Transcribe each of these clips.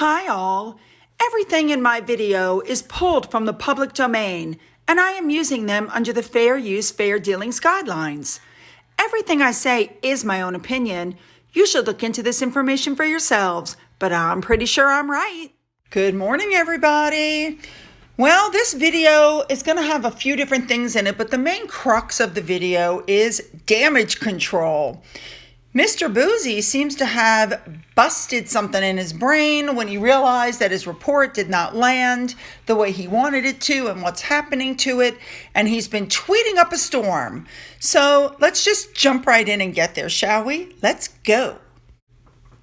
Hi all. Everything in my video is pulled from the public domain, and I am using them under the Fair Use, Fair Dealings guidelines. Everything I say is my own opinion. You should look into this information for yourselves, but I'm pretty sure I'm right. Good morning, everybody. Well, this video is going to have a few different things in it, but the main crux of the video is damage control. Mr. Bouzy seems to have busted something in his brain when he realized that his report did not land the way he wanted it to and what's happening to it, and he's been tweeting up a storm. So let's just jump right in and get there, shall we? Let's go.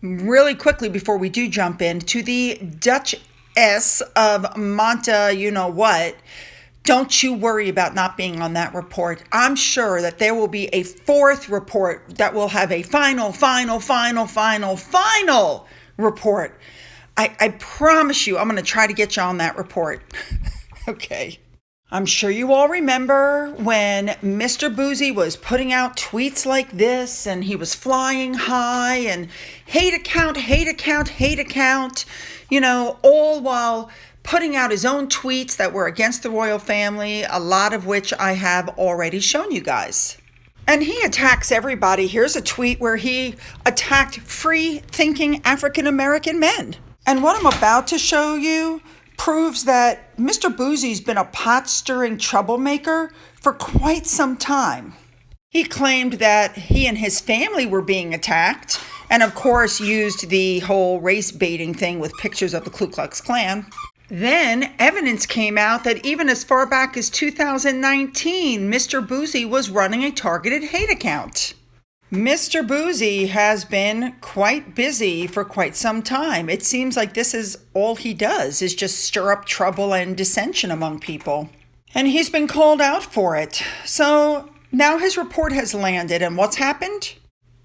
Really quickly before we do jump in, to the Duchess of Monta, you know what, don't you worry about not being on that report. I'm sure that there will be a fourth report that will have a final report. I promise you, I'm going to try to get you on that report. Okay. I'm sure you all remember when Mr. Bouzy was putting out tweets like this and he was flying high and hate account, all while putting out his own tweets that were against the royal family, a lot of which I have already shown you guys. And he attacks everybody. Here's a tweet where he attacked free-thinking African-American men. And what I'm about to show you proves that Mr. Bouzy's been a pot-stirring troublemaker for quite some time. He claimed that he and his family were being attacked, and of course used the whole race baiting thing with pictures of the Ku Klux Klan. Then evidence came out that even as far back as 2019, Mr. Bouzy was running a targeted hate account. Mr. Bouzy has been quite busy for quite some time. It seems like this is all he does, is just stir up trouble and dissension among people. And he's been called out for it. So now his report has landed, and what's happened?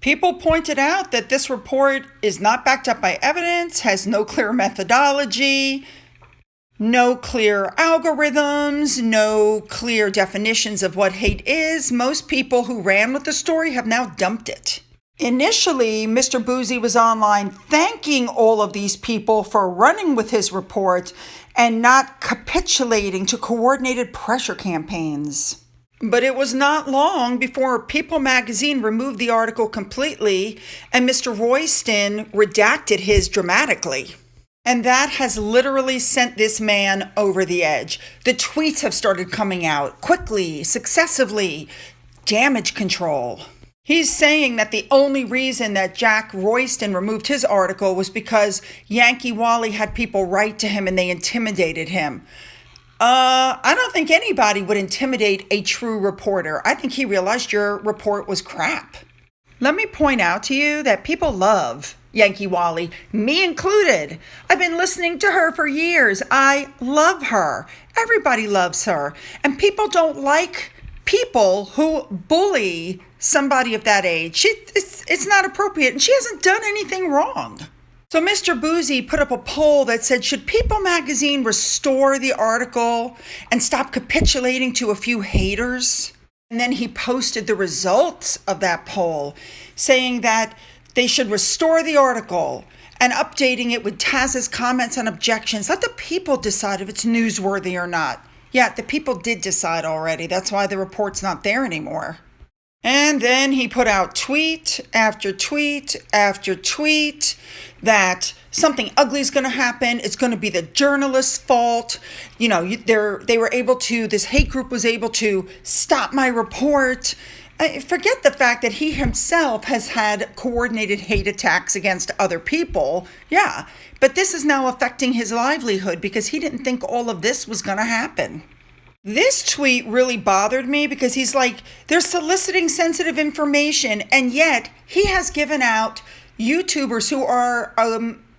People pointed out that this report is not backed up by evidence, has no clear methodology, no clear algorithms, no clear definitions of what hate is. Most people who ran with the story have now dumped it. Initially, Mr. Bouzy was online thanking all of these people for running with his report and not capitulating to coordinated pressure campaigns. But it was not long before People magazine removed the article completely and Mr. Royston redacted his dramatically. And that has literally sent this man over the edge. The tweets have started coming out quickly, successively. Damage control. He's saying that the only reason that Jack Royston removed his article was because Yankee Wally had people write to him and they intimidated him. I don't think anybody would intimidate a true reporter. I think he realized your report was crap. Let me point out to you that people love Yankee Wally, me included. I've been listening to her for years. I love her. Everybody loves her. And people don't like people who bully somebody of that age. It's not appropriate, and she hasn't done anything wrong. So Mr. Bouzy put up a poll that said, should People magazine restore the article and stop capitulating to a few haters? And then he posted the results of that poll, saying that they should restore the article and updating it with Taz's comments and objections. Let the people decide if it's newsworthy or not. Yeah, the people did decide already. That's why the report's not there anymore. And then he put out tweet after tweet after tweet that something ugly is going to happen. It's going to be the journalist's fault. This hate group was able to stop my report. Forget the fact that he himself has had coordinated hate attacks against other people. Yeah, but this is now affecting his livelihood because he didn't think all of this was going to happen. This tweet really bothered me because he's like, they're soliciting sensitive information, and yet he has given out YouTubers who are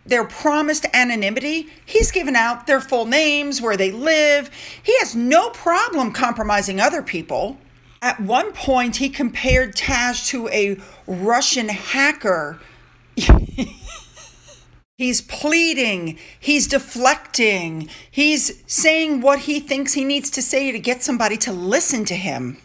they're promised anonymity. He's given out their full names, where they live. He has no problem compromising other people. At one point, he compared Taz to a Russian hacker. He's pleading, he's deflecting, he's saying what he thinks he needs to say to get somebody to listen to him.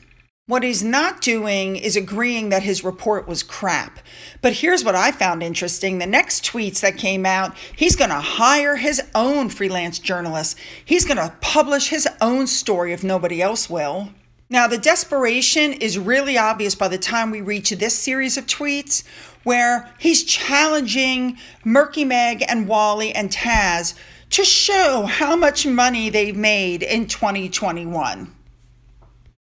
What he's not doing is agreeing that his report was crap. But here's what I found interesting. The next tweets that came out, he's going to hire his own freelance journalist. He's going to publish his own story if nobody else will. Now, the desperation is really obvious by the time we reach this series of tweets where he's challenging Murky Meg and Wally and Taz to show how much money they've made in 2021.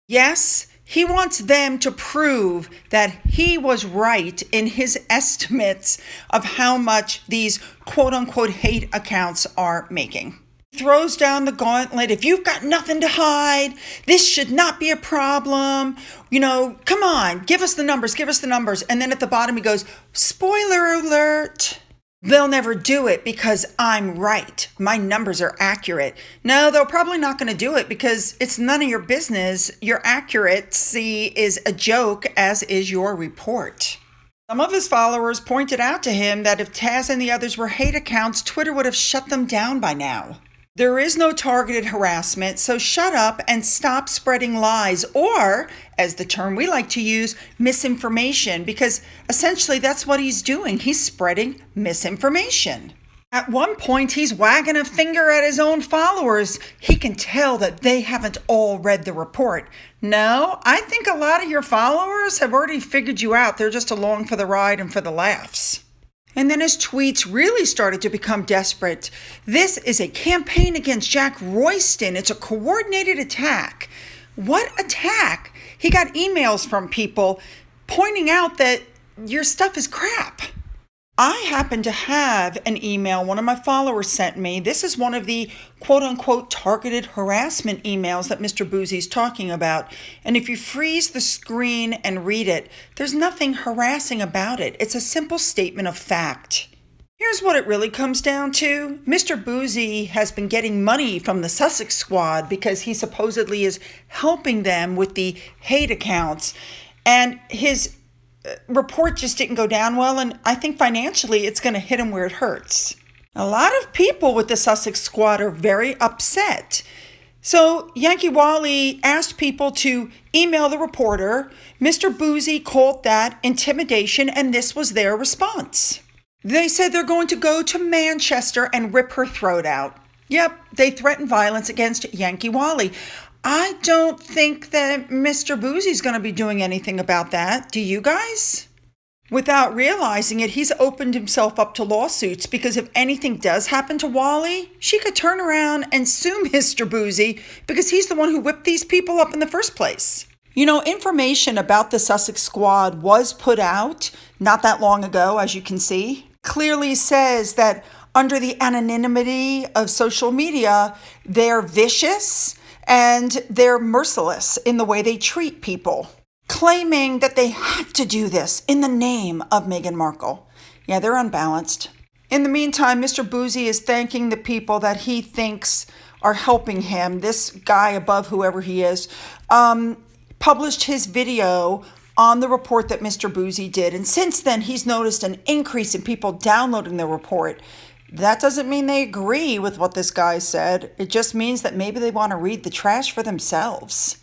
Yes, he wants them to prove that he was right in his estimates of how much these quote-unquote hate accounts are making. He throws down the gauntlet. If you've got nothing to hide, this should not be a problem. Come on, give us the numbers. And then at the bottom he goes, spoiler alert. They'll never do it because I'm right. My numbers are accurate. No, they're probably not going to do it because it's none of your business. Your accuracy is a joke, as is your report. Some of his followers pointed out to him that if Taz and the others were hate accounts, Twitter would have shut them down by now. There is no targeted harassment, so shut up and stop spreading lies, or, as the term we like to use, misinformation, because essentially that's what he's doing. He's spreading misinformation. At one point, he's wagging a finger at his own followers. He can tell that they haven't all read the report. No, I think a lot of your followers have already figured you out. They're just along for the ride and for the laughs. And then his tweets really started to become desperate. This is a campaign against Jack Royston. It's a coordinated attack. What attack? He got emails from people pointing out that your stuff is crap. I happen to have an email one of my followers sent me. This is one of the quote-unquote targeted harassment emails that Mr. Bouzy is talking about. And if you freeze the screen and read it, there's nothing harassing about it. It's a simple statement of fact. Here's what it really comes down to. Mr. Bouzy has been getting money from the Sussex Squad because he supposedly is helping them with the hate accounts. And his report just didn't go down well, and I think financially it's going to hit him where it hurts. A lot of people with the Sussex Squad are very upset. So Yankee Wally asked people to email the reporter. Mr. Bouzy called that intimidation, and this was their response. They said they're going to go to Manchester and rip her throat out. Yep, they threatened violence against Yankee Wally. I don't think that Mr. Bouzy's going to be doing anything about that. Do you guys? Without realizing it, he's opened himself up to lawsuits because if anything does happen to Wally, she could turn around and sue Mr. Bouzy because he's the one who whipped these people up in the first place. Information about the Sussex Squad was put out not that long ago, as you can see. Clearly says that under the anonymity of social media, they're vicious and they're merciless in the way they treat people, claiming that they have to do this in the name of Meghan Markle. Yeah, they're unbalanced. In the meantime, Mr. Bouzy is thanking the people that he thinks are helping him. This guy above, whoever he is, published his video on the report that Mr. Bouzy did. And since then, he's noticed an increase in people downloading the report. That doesn't mean they agree with what this guy said. It just means that maybe they want to read the trash for themselves.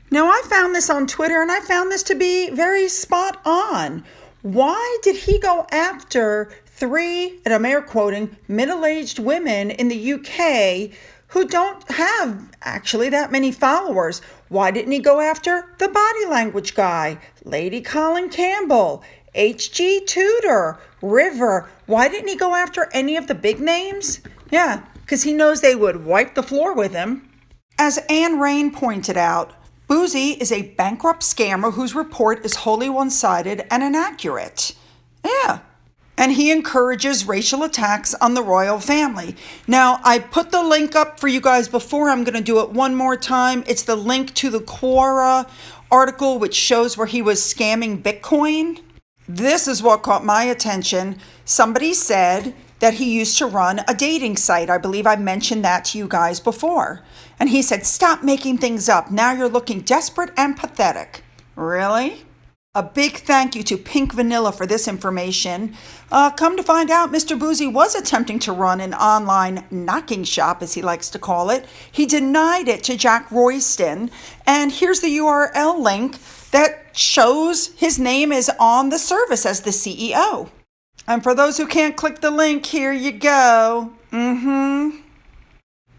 Now, I found this on Twitter, and I found this to be very spot on. Why did he go after 3, and I'm air quoting, middle-aged women in the UK who don't have actually that many followers? Why didn't he go after the body language guy, Lady Colin Campbell, H.G. Tudor, River? Why didn't he go after any of the big names? Yeah, because he knows they would wipe the floor with him. As Anne Rain pointed out, Bouzy is a bankrupt scammer whose report is wholly one-sided and inaccurate. Yeah. And he encourages racial attacks on the royal family. Now, I put the link up for you guys before. I'm going to do it one more time. It's the link to the Quora article, which shows where he was scamming Bitcoin. This is what caught my attention. Somebody said that he used to run a dating site. I believe I mentioned that to you guys before. And he said, stop making things up. Now you're looking desperate and pathetic. Really? A big thank you to Pink Vanilla for this information. Come to find out, Mr. Bouzy was attempting to run an online knocking shop, as he likes to call it. He denied it to Jack Royston. And here's the URL link that shows his name is on the service as the CEO. And for those who can't click the link, here you go.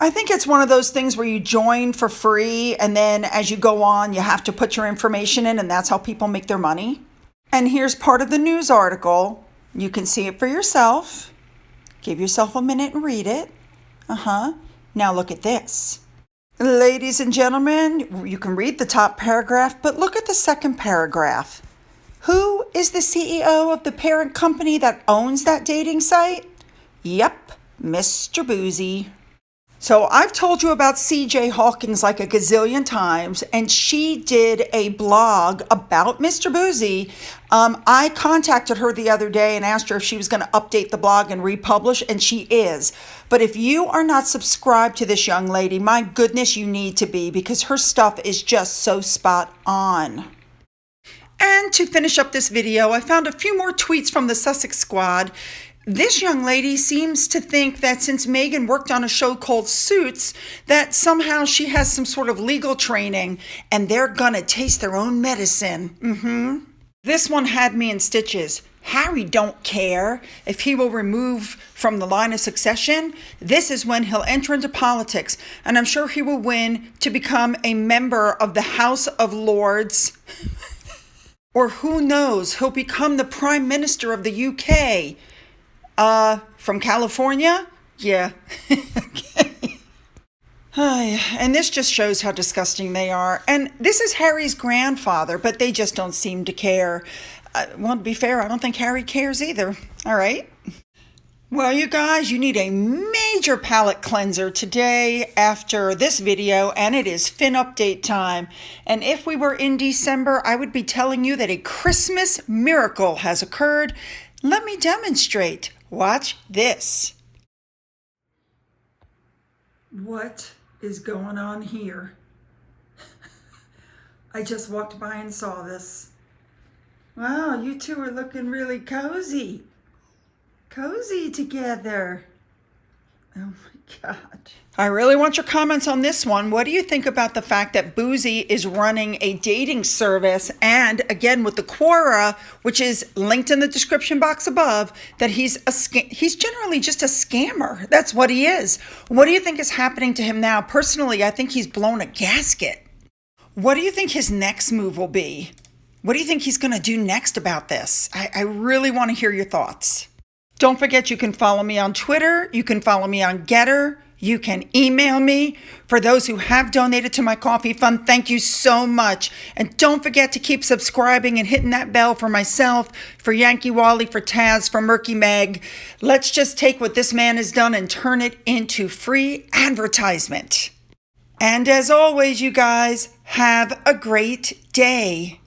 I think it's one of those things where you join for free, and then as you go on, you have to put your information in, and that's how people make their money. And here's part of the news article. You can see it for yourself. Give yourself a minute and read it. Now look at this. Ladies and gentlemen, you can read the top paragraph, but look at the second paragraph. Who is the CEO of the parent company that owns that dating site? Yep, Mr. Bouzy. So I've told you about CJ Hawkins like a gazillion times, and she did a blog about Mr. Bouzy. I contacted her the other day and asked her if she was going to update the blog and republish, and she is. But if you are not subscribed to this young lady, my goodness, you need to be, because her stuff is just so spot on. And to finish up this video, I found a few more tweets from the Sussex Squad. This young lady seems to think that since Megan worked on a show called Suits, that somehow she has some sort of legal training and they're gonna taste their own medicine. This one had me in stitches. Harry don't care if he will remove from the line of succession. This is when he'll enter into politics, and I'm sure he will win to become a member of the House of Lords. Or who knows, he'll become the Prime Minister of the UK. From California? Yeah. Okay. And this just shows how disgusting they are. And this is Harry's grandfather, but they just don't seem to care. Well, to be fair, I don't think Harry cares either. All right. Well, you guys, you need a major palate cleanser today after this video, and it is Fin Update time. And if we were in December, I would be telling you that a Christmas miracle has occurred. Let me demonstrate. Watch this. What is going on here? I just walked by and saw this. Wow, you two are looking really cozy. Cozy together. Oh my God. I really want your comments on this one. What do you think about the fact that Bouzy is running a dating service, and again with the Quora, which is linked in the description box above, that he's generally just a scammer. That's what he is. What do you think is happening to him now? Personally, I think he's blown a gasket. What do you think his next move will be? What do you think he's going to do next about this? I really want to hear your thoughts. Don't forget, you can follow me on Twitter. You can follow me on Getter. You can email me. For those who have donated to my coffee fund, thank you so much. And don't forget to keep subscribing and hitting that bell for myself, for Yankee Wally, for Taz, for Murky Meg. Let's just take what this man has done and turn it into free advertisement. And as always, you guys, have a great day.